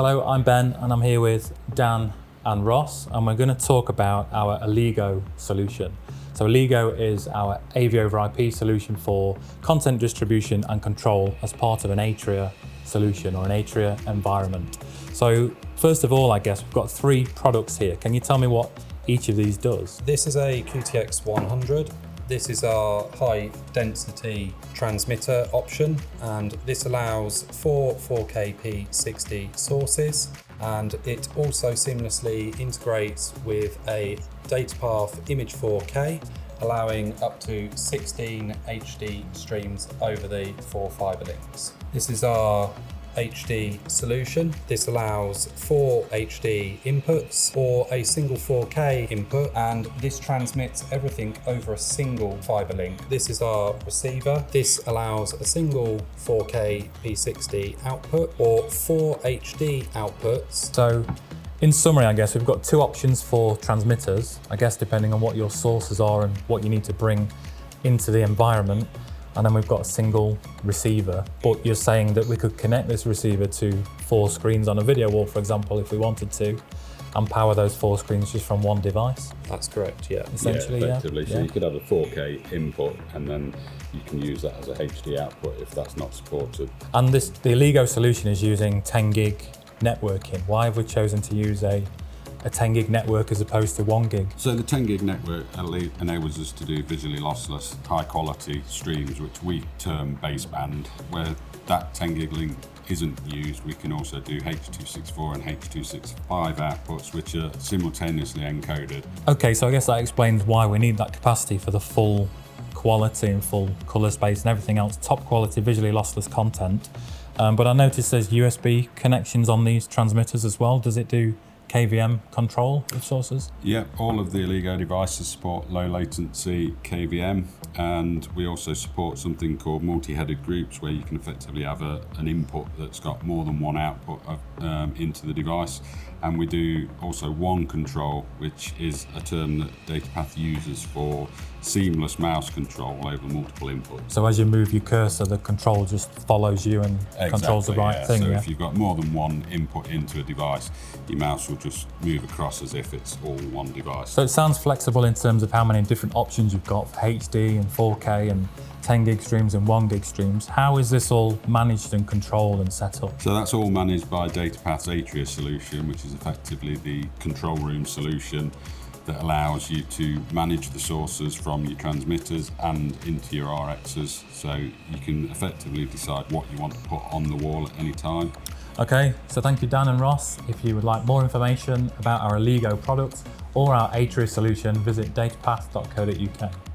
Hello, I'm Ben and I'm here with Dan and Ross, and we're going to talk about our Aligo solution. So Aligo is our AV over IP solution for content distribution and control as part of an Atria solution or an Atria environment. So first of all, I guess we've got three products here. Can you tell me what each of these does? This is a QTX 100. This is our high density transmitter option, and this allows 4 4K P60 sources, and it also seamlessly integrates with a Datapath image 4K, allowing up to 16 HD streams over the 4 fiber links. This is our HD solution. This allows 4 HD inputs or a single 4K input, and this transmits everything over a single fiber link. This is our receiver. This allows a single 4K P60 output or 4 HD outputs. So in summary, I guess we've got two options for transmitters, I guess depending on what your sources are and what you need to bring into the environment. And then we've got a single receiver, but you're saying that we could connect this receiver to 4 screens on a video wall, for example, if we wanted to, and power those 4 screens just from one device? That's correct, yeah. Essentially, effectively. yeah. So you could have a 4K input and then you can use that as a HD output if that's not supported. And the Aligo solution is using 10 gig networking. Why have we chosen to use a 10 gig network as opposed to 1 gig? So the 10 gig network enables us to do visually lossless, high quality streams, which we term baseband. Where that 10 gig link isn't used, we can also do H.264 and H.265 outputs, which are simultaneously encoded. Okay, so I guess that explains why we need that capacity for the full quality and full color space and everything else, top quality visually lossless content. But I noticed there's USB connections on these transmitters as well. Does it do KVM control of sources? Yeah, all of the Aligo devices support low latency KVM, and we also support something called multi-headed groups, where you can effectively have an input that's got more than one output into the device. And we do also one control, which is a term that Datapath uses for seamless mouse control over multiple inputs. So as you move your cursor, the control just follows you and controls the right thing. So if you've got more than one input into a device, your mouse will just move across as if it's all one device. So it sounds flexible in terms of how many different options you've got for HD and 4K and 10 gig streams and 1 gig streams. How is this all managed and controlled and set up? So that's all managed by Datapath's Atria solution, which is effectively the control room solution that allows you to manage the sources from your transmitters and into your RXs. So you can effectively decide what you want to put on the wall at any time. Okay, so thank you Dan and Ross. If you would like more information about our Aligo products or our Atria solution, visit datapath.co.uk.